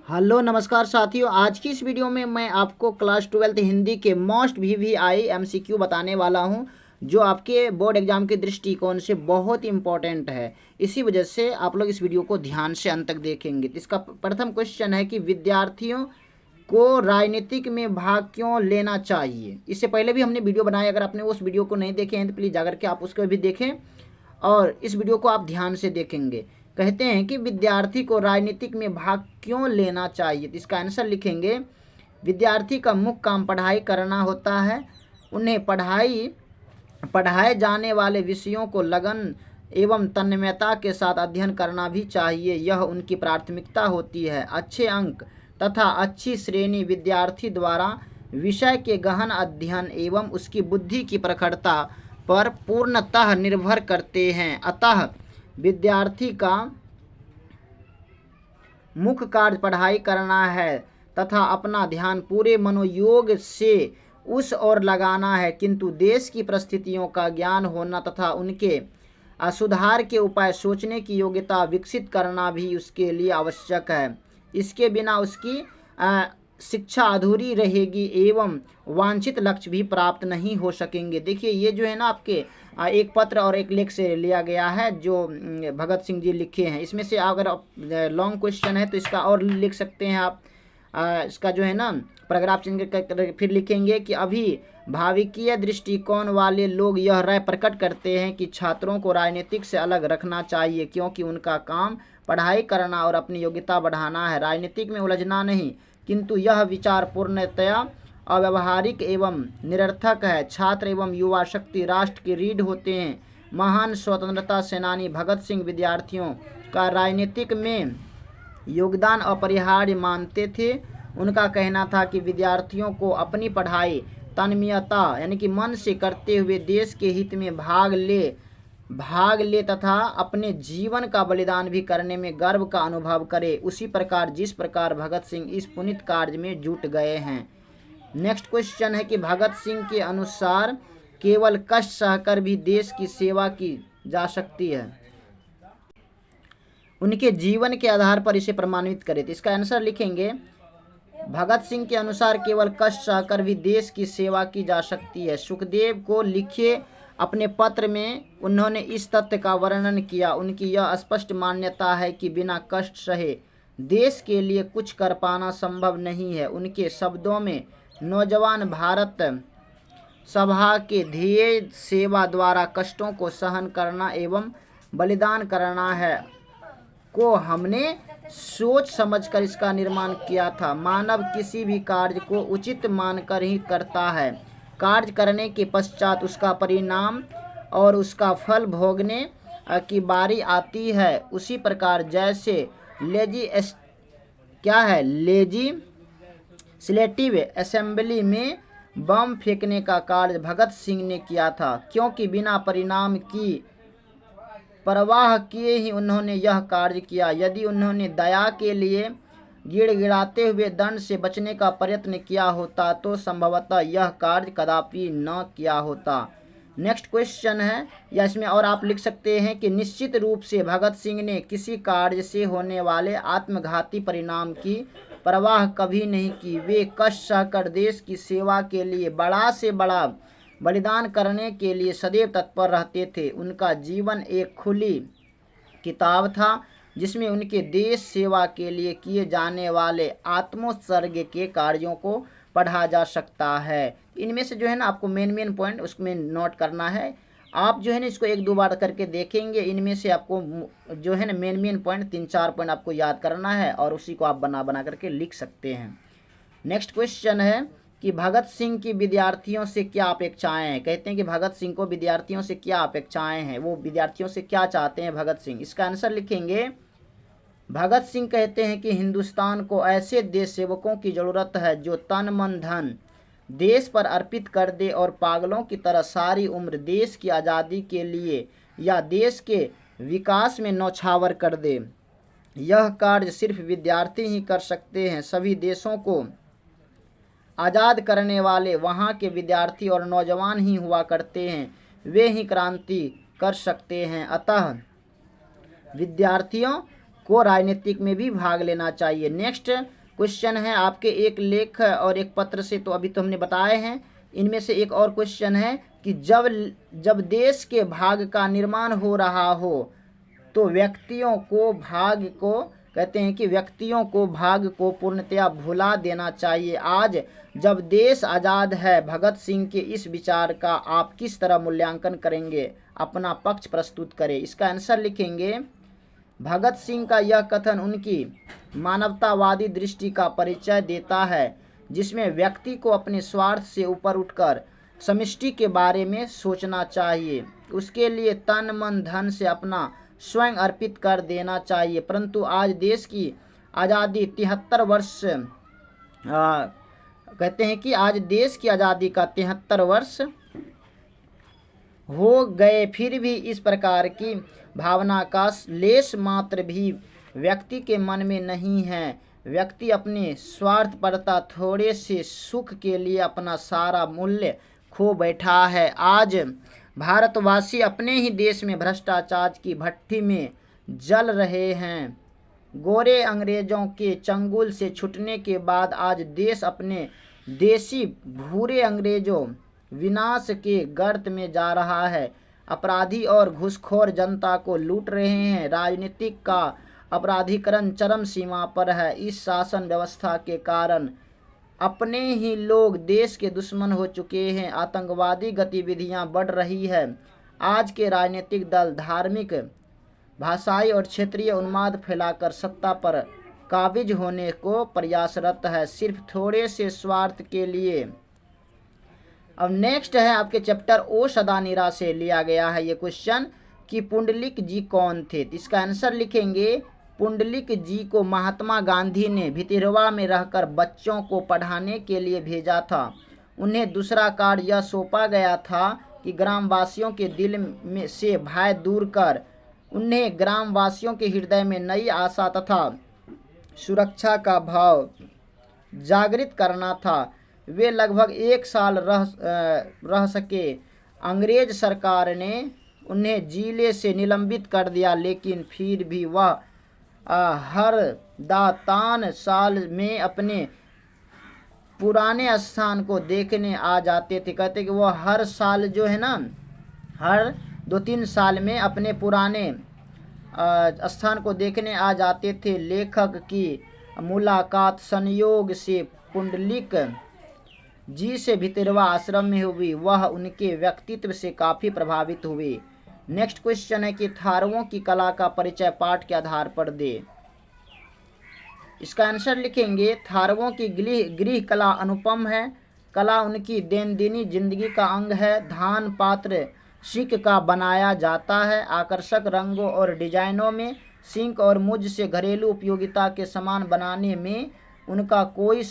Hello नमस्कार साथियों, आज की इस वीडियो में मैं आपको क्लास 12th हिंदी के मोस्ट वीवीआई एमसीक्यू बताने वाला हूं, जो आपके बोर्ड एग्जाम के दृष्टिकोण से बहुत इंपॉर्टेंट है। इसी वजह से आप लोग इस वीडियो को ध्यान से अंत तक देखेंगे। तो इसका प्रथम क्वेश्चन है कि विद्यार्थियों को राजनीतिक में भाग क्यों लेना चाहिए। इससे पहले भी हमने वीडियो बनाया, अगर आपने उस वीडियो को नहीं देखे हैं तो प्लीज़ जाकर के आप उसको भी देखें और इस वीडियो को आप ध्यान से देखेंगे। कहते हैं कि विद्यार्थी को राजनीतिक में भाग क्यों लेना चाहिए। तो इसका आंसर लिखेंगे, विद्यार्थी का मुख्य काम पढ़ाई करना होता है। उन्हें पढ़ाए जाने वाले विषयों को लगन एवं तन्मयता के साथ अध्ययन करना भी चाहिए, यह उनकी प्राथमिकता होती है। अच्छे अंक तथा अच्छी श्रेणी विद्यार्थी द्वारा विषय के गहन अध्ययन एवं उसकी बुद्धि की प्रखरता पर पूर्णतः निर्भर करते हैं। अतः विद्यार्थी का मुख्य कार्य पढ़ाई करना है तथा अपना ध्यान पूरे मनोयोग से उस ओर लगाना है, किंतु देश की परिस्थितियों का ज्ञान होना तथा उनके सुधार के उपाय सोचने की योग्यता विकसित करना भी उसके लिए आवश्यक है। इसके बिना उसकी शिक्षा अधूरी रहेगी एवं वांछित लक्ष्य भी प्राप्त नहीं हो सकेंगे। देखिए, ये जो है ना आपके एक पत्र और एक लेख से लिया गया है जो भगत सिंह जी लिखे हैं। इसमें से अगर लॉन्ग क्वेश्चन है तो इसका और लिख सकते हैं आप। इसका जो है ना पैराग्राफ चेंज कर फिर लिखेंगे कि अभी भाविकीय दृष्टिकोण वाले लोग यह राय प्रकट करते हैं कि छात्रों को राजनीतिक से अलग रखना चाहिए, क्योंकि उनका काम पढ़ाई करना और अपनी योग्यता बढ़ाना है, राजनीतिक में उलझना नहीं। किंतु यह विचार पूर्णतया अव्यावहारिक एवं निरर्थक है। छात्र एवं युवा शक्ति राष्ट्र की रीढ़ होते हैं। महान स्वतंत्रता सेनानी भगत सिंह विद्यार्थियों का राजनीतिक में योगदान अपरिहार्य मानते थे। उनका कहना था कि विद्यार्थियों को अपनी पढ़ाई तन्मयता यानी कि मन से करते हुए देश के हित में भाग ले तथा अपने जीवन का बलिदान भी करने में गर्व का अनुभव करे, उसी प्रकार जिस प्रकार भगत सिंह इस पुनीत कार्य में जुट गए हैं। नेक्स्ट क्वेश्चन है कि भगत सिंह के अनुसार केवल कष्ट सहकर भी देश की सेवा की जा सकती है। उनके जीवन के आधार पर इसे प्रमाणित करें। तो इसका आंसर लिखेंगे, भगत सिंह के अनुसार केवल कष्ट सहकर भी देश की सेवा की जा सकती है। सुखदेव को लिखे अपने पत्र में उन्होंने इस तथ्य का वर्णन किया। उनकी यह स्पष्ट मान्यता है कि बिना कष्ट सहे देश के लिए कुछ कर पाना संभव नहीं है। उनके शब्दों में नौजवान भारत सभा के ध्येय सेवा द्वारा कष्टों को सहन करना एवं बलिदान करना है को हमने सोच समझकर इसका निर्माण किया था। मानव किसी भी कार्य को उचित मानकर ही करता है। कार्य करने के पश्चात उसका परिणाम और उसका फल भोगने की बारी आती है। उसी प्रकार जैसे लेजिस्लेटिव असेंबली में बम फेंकने का कार्य भगत सिंह ने किया था, क्योंकि बिना परिणाम की परवाह किए ही उन्होंने यह कार्य किया। यदि उन्होंने दया के लिए गिड़गिड़ाते हुए दंड से बचने का प्रयत्न किया होता तो संभवतः यह कार्य कदापि न किया होता। नेक्स्ट क्वेश्चन है, या इसमें और आप लिख सकते हैं कि निश्चित रूप से भगत सिंह ने किसी कार्य से होने वाले आत्मघाती परिणाम की परवाह कभी नहीं की। वे कष्ट सहकर देश की सेवा के लिए बड़ा से बड़ा बलिदान करने के लिए सदैव तत्पर रहते थे। उनका जीवन एक खुली किताब था जिसमें उनके देश सेवा के लिए किए जाने वाले आत्मोत्सर्ग के कार्यों को पढ़ा जा सकता है। इनमें से जो है ना आपको मेन पॉइंट उसमें नोट करना है। आप जो है ना इसको एक दो बार करके देखेंगे। इनमें से आपको जो है ना मेन पॉइंट 3-4 पॉइंट आपको याद करना है और उसी को आप बना करके लिख सकते हैं। नेक्स्ट क्वेश्चन है कि भगत सिंह की विद्यार्थियों से क्या अपेक्षाएं हैं। कहते हैं कि भगत सिंह को विद्यार्थियों से क्या अपेक्षाएं हैं, वो विद्यार्थियों से क्या चाहते हैं भगत सिंह। इसका आंसर लिखेंगे, भगत सिंह कहते हैं कि हिंदुस्तान को ऐसे देश सेवकों की ज़रूरत है जो तन मन धन देश पर अर्पित कर दे और पागलों की तरह सारी उम्र देश की आज़ादी के लिए या देश के विकास में न्यौछावर कर दे। यह कार्य सिर्फ विद्यार्थी ही कर सकते हैं। सभी देशों को आज़ाद करने वाले वहाँ के विद्यार्थी और नौजवान ही हुआ करते हैं। वे ही क्रांति कर सकते हैं। अतः विद्यार्थियों को राजनीतिक में भी भाग लेना चाहिए। नेक्स्ट क्वेश्चन है आपके एक लेख और एक पत्र से, तो अभी तो हमने बताए हैं। इनमें से एक और क्वेश्चन है कि जब देश के भाग का निर्माण हो रहा हो तो व्यक्तियों को भाग को कहते हैं कि व्यक्तियों को भाग को पूर्णतया भुला देना चाहिए। आज जब देश आज़ाद है, भगत सिंह के इस विचार का आप किस तरह मूल्यांकन करेंगे? अपना पक्ष प्रस्तुत करें। इसका आंसर लिखेंगे, भगत सिंह का यह कथन उनकी मानवतावादी दृष्टि का परिचय देता है, जिसमें व्यक्ति को अपने स्वार्थ से ऊपर उठकर समष्टि के बारे में सोचना चाहिए। उसके लिए तन मन धन से अपना स्वयं अर्पित कर देना चाहिए। परंतु आज देश की आज़ादी 73 वर्ष कहते हैं कि आज देश की आज़ादी का 73 वर्ष हो गए, फिर भी इस प्रकार की भावना का लेश मात्र भी व्यक्ति के मन में नहीं है। व्यक्ति अपने स्वार्थपरता थोड़े से सुख के लिए अपना सारा मूल्य खो बैठा है। आज भारतवासी अपने ही देश में भ्रष्टाचार की भट्ठी में जल रहे हैं। गोरे अंग्रेजों के चंगुल से छूटने के बाद आज देश अपने देसी भूरे अंग्रेजों विनाश के गर्त में जा रहा है। अपराधी और घूसखोर जनता को लूट रहे हैं। राजनीतिक का अपराधीकरण चरम सीमा पर है। इस शासन व्यवस्था के कारण अपने ही लोग देश के दुश्मन हो चुके हैं। आतंकवादी गतिविधियां बढ़ रही है। आज के राजनीतिक दल धार्मिक, भाषाई और क्षेत्रीय उन्माद फैलाकर सत्ता पर काबिज होने को प्रयासरत है, सिर्फ थोड़े से स्वार्थ के लिए। अब नेक्स्ट है आपके चैप्टर ओ सदानीरा से लिया गया है ये क्वेश्चन कि पुंडलिक जी कौन थे? तो इसका आंसर लिखेंगे, पुंडलिक जी को महात्मा गांधी ने भितिरवा में रहकर बच्चों को पढ़ाने के लिए भेजा था। उन्हें दूसरा कार्य यह सौंपा गया था कि ग्रामवासियों के दिल में से भय दूर कर उन्हें ग्रामवासियों के हृदय में नई आशा तथा सुरक्षा का भाव जागृत करना था। वे लगभग 1 साल रह सके। अंग्रेज सरकार ने उन्हें जिले से निलंबित कर दिया, लेकिन फिर भी वह हर दातान साल में अपने पुराने स्थान को देखने आ जाते थे। कहते कि वो हर साल जो है ना, हर 2-3 साल में अपने पुराने स्थान को देखने आ जाते थे। लेखक की मुलाकात संयोग से पुंडलिक जी से भितरवा आश्रम में हुई। वह उनके व्यक्तित्व से काफ़ी प्रभावित हुए। नेक्स्ट क्वेश्चन है कि थारवों की कला का परिचय पाठ के आधार पर दे। इसका आंसर लिखेंगे, थारवों की गृह कला अनुपम है। कला उनकी दैनंदिन जिंदगी का अंग है। धान पात्र सिंक का बनाया जाता है। आकर्षक रंगों और डिजाइनों में सिंक और मुझ से घरेलू उपयोगिता के सामान बनाने में उनका कोई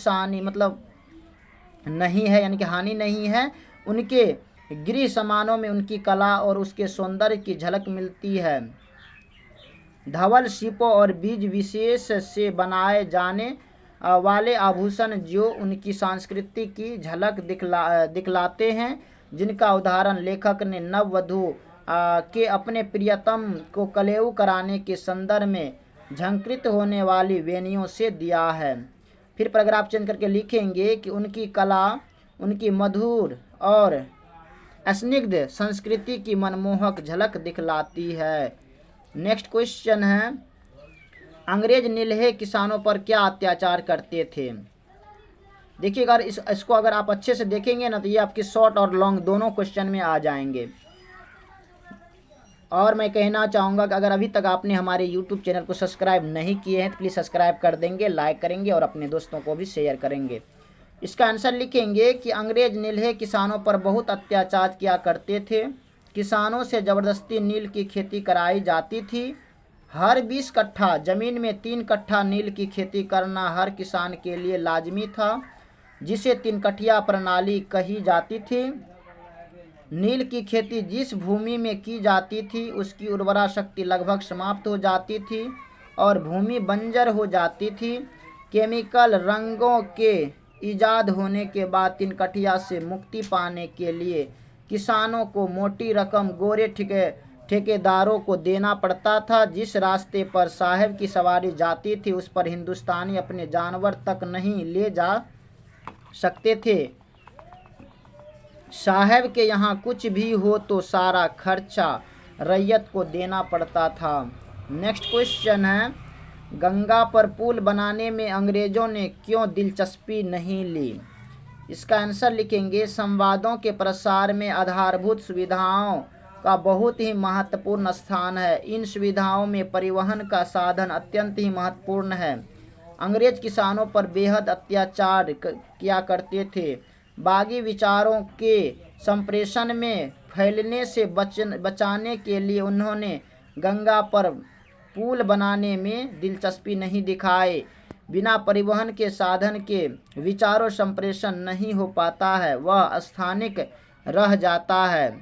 नहीं है, यानी कि हानि नहीं है। उनके गृह सामानों में उनकी कला और उसके सौंदर्य की झलक मिलती है। धवल शिपों और बीज विशेष से बनाए जाने वाले आभूषण जो उनकी संस्कृति की झलक दिखलाते हैं, जिनका उदाहरण लेखक ने नववधू के अपने प्रियतम को कलेऊ कराने के संदर्भ में झंकृत होने वाली वेनियों से दिया है। फिर पैराग्राफ चेंज करके लिखेंगे कि उनकी कला उनकी मधुर और स्निग्ध संस्कृति की मनमोहक झलक दिखलाती है। नेक्स्ट क्वेश्चन है, अंग्रेज नीलहे किसानों पर क्या अत्याचार करते थे? देखिए, अगर इसको अगर आप अच्छे से देखेंगे ना, तो ये आपके शॉर्ट और लॉन्ग दोनों क्वेश्चन में आ जाएंगे। और मैं कहना चाहूँगा कि अगर अभी तक आपने हमारे YouTube चैनल को सब्सक्राइब नहीं किए हैं तो प्लीज़ सब्सक्राइब कर देंगे, लाइक करेंगे और अपने दोस्तों को भी शेयर करेंगे। इसका आंसर लिखेंगे कि अंग्रेज नीलहे किसानों पर बहुत अत्याचार किया करते थे। किसानों से ज़बरदस्ती नील की खेती कराई जाती थी। हर 20 कट्ठा ज़मीन में 3 कट्ठा नील की खेती करना हर किसान के लिए लाजमी था, जिसे 3 कट्ठिया प्रणाली कही जाती थी। नील की खेती जिस भूमि में की जाती थी उसकी उर्वरा शक्ति लगभग समाप्त हो जाती थी और भूमि बंजर हो जाती थी। केमिकल रंगों के ईजाद होने के बाद 3 कट्ठिया से मुक्ति पाने के लिए किसानों को मोटी रकम गोरे ठेकेदारों को देना पड़ता था। जिस रास्ते पर साहब की सवारी जाती थी उस पर हिंदुस्तानी अपने जानवर तक नहीं ले जा सकते थे। साहब के यहाँ कुछ भी हो तो सारा खर्चा रैयत को देना पड़ता था। नेक्स्ट क्वेश्चन है, गंगा पर पुल बनाने में अंग्रेजों ने क्यों दिलचस्पी नहीं ली? इसका आंसर लिखेंगे, संवादों के प्रसार में आधारभूत सुविधाओं का बहुत ही महत्वपूर्ण स्थान है। इन सुविधाओं में परिवहन का साधन अत्यंत ही महत्वपूर्ण है। अंग्रेज किसानों पर बेहद अत्याचार किया करते थे। बागी विचारों के संप्रेषण में फैलने से बचाने के लिए उन्होंने गंगा पर पुल बनाने में दिलचस्पी नहीं दिखाई। बिना परिवहन के साधन के विचारों संप्रेषण नहीं हो पाता है, वह स्थानिक रह जाता है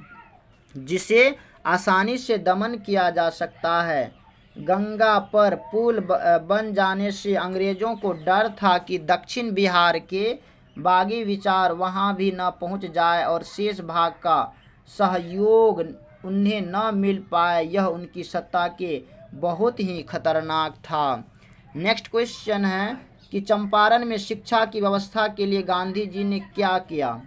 जिसे आसानी से दमन किया जा सकता है। गंगा पर पुल बन जाने से अंग्रेजों को डर था कि दक्षिण बिहार के बागी विचार वहां भी न पहुंच जाए और शेष भाग का सहयोग उन्हें न मिल पाए। यह उनकी सत्ता के बहुत ही खतरनाक था। नेक्स्ट क्वेश्चन है कि चंपारण में शिक्षा की व्यवस्था के लिए गांधी जी ने क्या किया?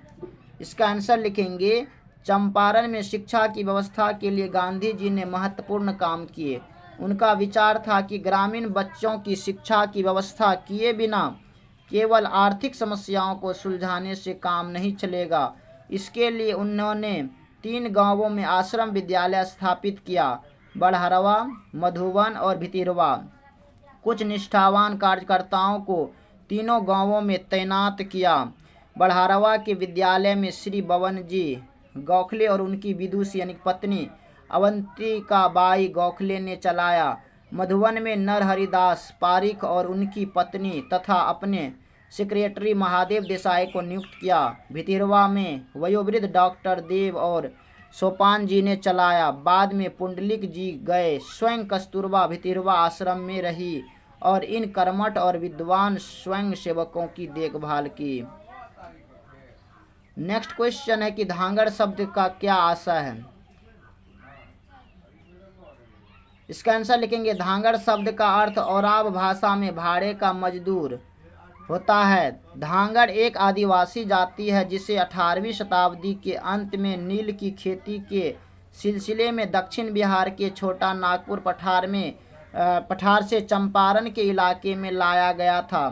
इसका आंसर लिखेंगे, चंपारण में शिक्षा की व्यवस्था के लिए गांधी जी ने महत्वपूर्ण काम किए। उनका विचार था कि ग्रामीण बच्चों की शिक्षा की व्यवस्था किए बिना केवल आर्थिक समस्याओं को सुलझाने से काम नहीं चलेगा। इसके लिए उन्होंने 3 गांवों में आश्रम विद्यालय स्थापित किया, बड़हरवा, मधुबन और भितिरवा। कुछ निष्ठावान कार्यकर्ताओं को तीनों गांवों में तैनात किया। बड़हरवा के विद्यालय में श्री बवन जी गोखले और उनकी विदुषी यानी पत्नी अवंतिकाबाई गोखले ने चलाया। मधुबन में नरहरिदास पारिख और उनकी पत्नी तथा अपने सेक्रेटरी महादेव देसाई को नियुक्त किया। भितिरवा में वयोवृद्ध डॉक्टर देव और सोपान जी ने चलाया। बाद में पुंडलिक जी गए। स्वयं कस्तूरबा भितिरवा आश्रम में रही और इन कर्मठ और विद्वान स्वयं सेवकों की देखभाल की। नेक्स्ट क्वेश्चन है कि धांगड़ शब्द का क्या आशय है? इसका आंसर लिखेंगे, धांगड़ शब्द का अर्थ ओराव भाषा में भाड़े का मजदूर होता है। धांगड़ एक आदिवासी जाति है जिसे 18वीं शताब्दी के अंत में नील की खेती के सिलसिले में दक्षिण बिहार के छोटा नागपुर पठार से चंपारण के इलाके में लाया गया था।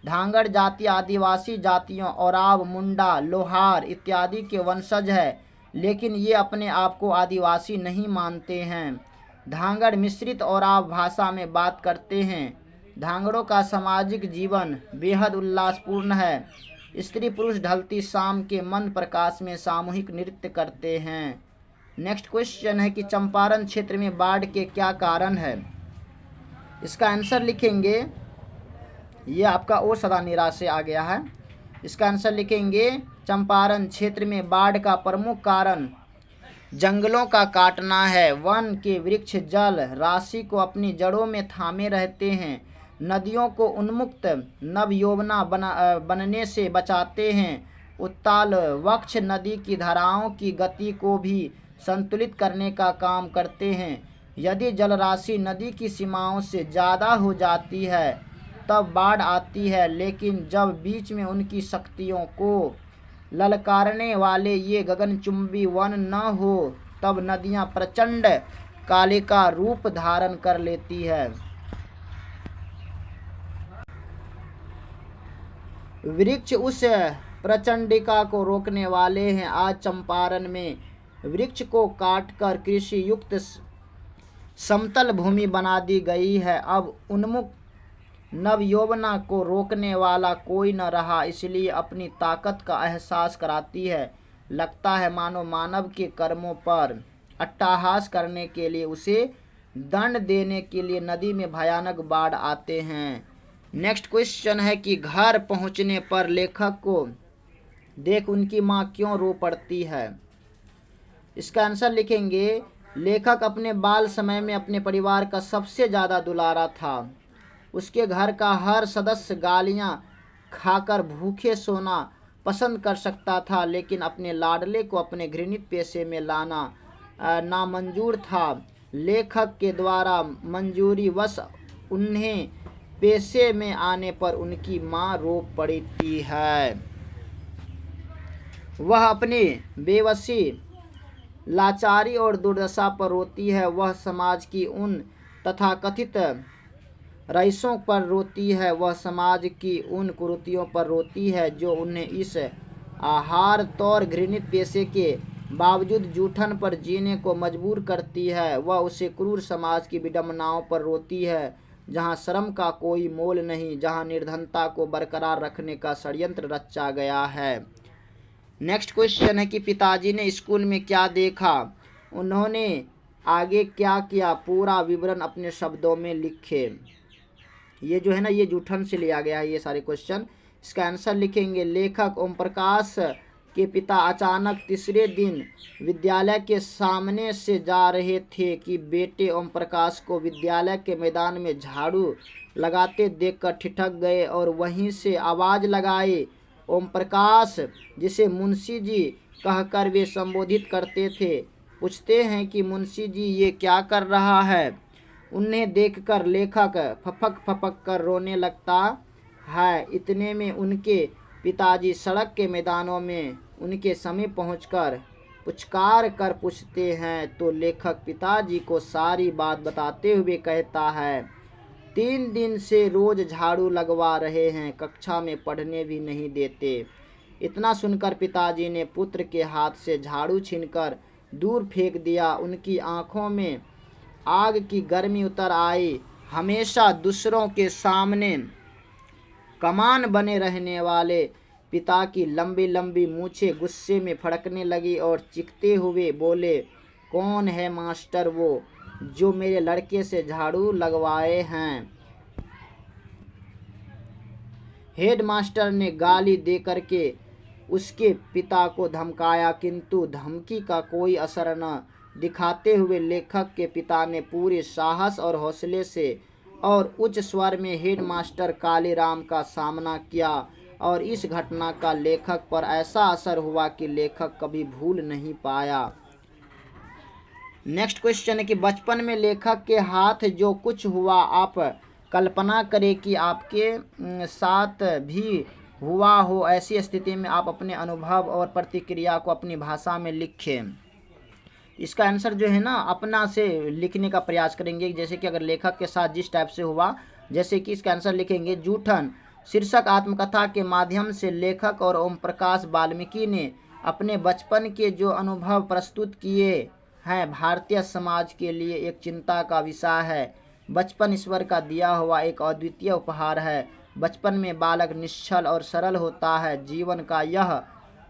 धांगड़ जाति आदिवासी जातियों ओराव, मुंडा, लोहार इत्यादि के वंशज है, लेकिन ये अपने आप को आदिवासी नहीं मानते हैं। धांगड़ मिश्रित ओराव भाषा में बात करते हैं। धांगड़ों का सामाजिक जीवन बेहद उल्लासपूर्ण है। स्त्री पुरुष ढलती शाम के मंद प्रकाश में सामूहिक नृत्य करते हैं। नेक्स्ट क्वेश्चन है कि चंपारण क्षेत्र में बाढ़ के क्या कारण है? इसका आंसर लिखेंगे, ये आपका ओ सदा निराश से आ गया है। इसका आंसर लिखेंगे, चंपारण क्षेत्र में बाढ़ का प्रमुख कारण जंगलों का काटना है। वन के वृक्ष जल राशि को अपनी जड़ों में थामे रहते हैं। नदियों को उन्मुक्त नवयौवना बनने से बचाते हैं। उत्ताल वक्ष नदी की धाराओं की गति को भी संतुलित करने का काम करते हैं। यदि जलराशि नदी की सीमाओं से ज़्यादा हो जाती है तब बाढ़ आती है, लेकिन जब बीच में उनकी शक्तियों को ललकारने वाले ये गगनचुंबी वन न हो तब नदियाँ प्रचंड कालिका रूप धारण कर लेती है। वृक्ष उस प्रचंडिका को रोकने वाले हैं। आज चंपारण में वृक्ष को काटकर कृषि युक्त समतल भूमि बना दी गई है। अब उन्मुक्त नवयौवना को रोकने वाला कोई न रहा, इसलिए अपनी ताकत का एहसास कराती है। लगता है मानो मानव के कर्मों पर अट्टहास करने के लिए, उसे दंड देने के लिए नदी में भयानक बाढ़ आते हैं। नेक्स्ट क्वेश्चन है कि घर पहुंचने पर लेखक को देख उनकी माँ क्यों रो पड़ती है? इसका आंसर लिखेंगे, लेखक अपने बाल समय में अपने परिवार का सबसे ज़्यादा दुलारा था। उसके घर का हर सदस्य गालियाँ खाकर भूखे सोना पसंद कर सकता था, लेकिन अपने लाडले को अपने घृणित पेशे में लाना नामंजूर था। लेखक के द्वारा मंजूरी वश उन्हें पेशे में आने पर उनकी मां रो पड़ती है। वह अपनी बेबसी, लाचारी और दुर्दशा पर रोती है। वह समाज की उन तथाकथित रईसों पर रोती है। वह समाज की उन कुरीतियों पर रोती है जो उन्हें इस आहार तौर घृणित पेशे के बावजूद जूठन पर जीने को मजबूर करती है। वह उसे क्रूर समाज की विडंबनाओं पर रोती है जहाँ श्रम का कोई मोल नहीं, जहाँ निर्धनता को बरकरार रखने का षड्यंत्र रचा गया है। नेक्स्ट क्वेश्चन है कि पिताजी ने स्कूल में क्या देखा, उन्होंने आगे क्या किया, पूरा विवरण अपने शब्दों में लिखे। ये जो है ना, ये जूठन से लिया गया है ये सारे क्वेश्चन। इसका आंसर लिखेंगे। लेखक ओम प्रकाश के पिता अचानक तीसरे दिन विद्यालय के सामने से जा रहे थे कि बेटे ओम प्रकाश को विद्यालय के मैदान में झाड़ू लगाते देखकर ठिठक गए और वहीं से आवाज़ लगाए। ओम प्रकाश, जिसे मुंशी जी कहकर वे संबोधित करते थे, पूछते हैं कि मुंशी जी ये क्या कर रहा है। उन्हें देखकर लेखक फपक फपक कर रोने लगता है। इतने में उनके पिताजी सड़क के मैदानों में उनके समीप पहुंचकर पुचकार कर पूछते हैं तो लेखक पिताजी को सारी बात बताते हुए कहता है, 3 दिन से रोज झाड़ू लगवा रहे हैं, कक्षा में पढ़ने भी नहीं देते। इतना सुनकर पिताजी ने पुत्र के हाथ से झाड़ू छीनकर दूर फेंक दिया। उनकी आंखों में आग की गर्मी उतर आई। हमेशा दूसरों के सामने कमान बने रहने वाले पिता की लंबी लंबी मूछें गुस्से में फड़कने लगी और चीखते हुए बोले, कौन है मास्टर वो जो मेरे लड़के से झाड़ू लगवाए हैं। हेड मास्टर ने गाली देकर के उसके पिता को धमकाया, किंतु धमकी का कोई असर न दिखाते हुए लेखक के पिता ने पूरे साहस और हौसले से और उच्च स्वर में हेड मास्टर कालीराम का सामना किया और इस घटना का लेखक पर ऐसा असर हुआ कि लेखक कभी भूल नहीं पाया। नेक्स्ट क्वेश्चन है कि बचपन में लेखक के हाथ जो कुछ हुआ आप कल्पना करें कि आपके साथ भी हुआ हो। ऐसी स्थिति में आप अपने अनुभव और प्रतिक्रिया को अपनी भाषा में लिखें। इसका आंसर जो है ना, अपना से लिखने का प्रयास करेंगे। जैसे कि अगर लेखक के साथ जिस टाइप से हुआ, जैसे कि इसका आंसर लिखेंगे। जूठन शीर्षक आत्मकथा के माध्यम से लेखक और ओम प्रकाश वाल्मीकि ने अपने बचपन के जो अनुभव प्रस्तुत किए हैं भारतीय समाज के लिए एक चिंता का विषय है। बचपन ईश्वर का दिया हुआ एक अद्वितीय उपहार है। बचपन में बालक निश्चल और सरल होता है। जीवन का यह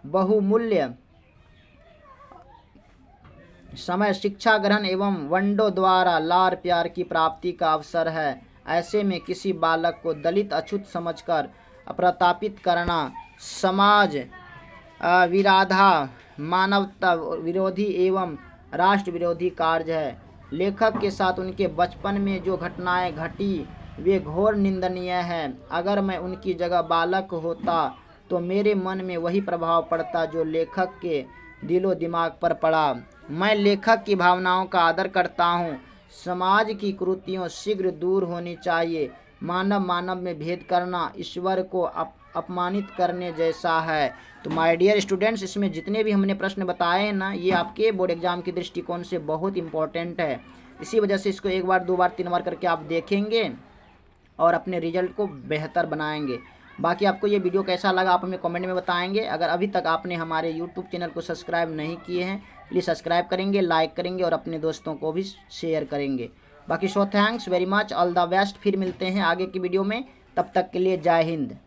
बहुमूल्य समय शिक्षा ग्रहण एवं वंडों द्वारा लाड़ प्यार की प्राप्ति का अवसर है। ऐसे में किसी बालक को दलित अछूत समझकर प्रतापित करना समाज विराधा, मानवता विरोधी एवं राष्ट्र विरोधी कार्य है। लेखक के साथ उनके बचपन में जो घटनाएं घटी वे घोर निंदनीय हैं। अगर मैं उनकी जगह बालक होता तो मेरे मन में वही प्रभाव पड़ता जो लेखक के दिलो दिमाग पर पड़ा। मैं लेखक की भावनाओं का आदर करता हूँ। समाज की कुरीतियों शीघ्र दूर होनी चाहिए। मानव मानव में भेद करना ईश्वर को अपमानित करने जैसा है। तो माय डियर स्टूडेंट्स, इसमें जितने भी हमने प्रश्न बताए हैं ना, ये आपके बोर्ड एग्जाम के दृष्टिकोण से बहुत इंपॉर्टेंट है। इसी वजह से इसको 1 बार 2 बार 3 बार करके आप देखेंगे और अपने रिजल्ट को बेहतर बनाएंगे। बाकी आपको ये वीडियो कैसा लगा आप हमें कमेंट में बताएंगे। अगर अभी तक आपने हमारे यूट्यूब चैनल को सब्सक्राइब नहीं किए हैं, प्लीज़ सब्सक्राइब करेंगे, लाइक करेंगे और अपने दोस्तों को भी शेयर करेंगे। बाकी thanks very much, all the best. फिर मिलते हैं आगे की वीडियो में, तब तक के लिए जय हिंद।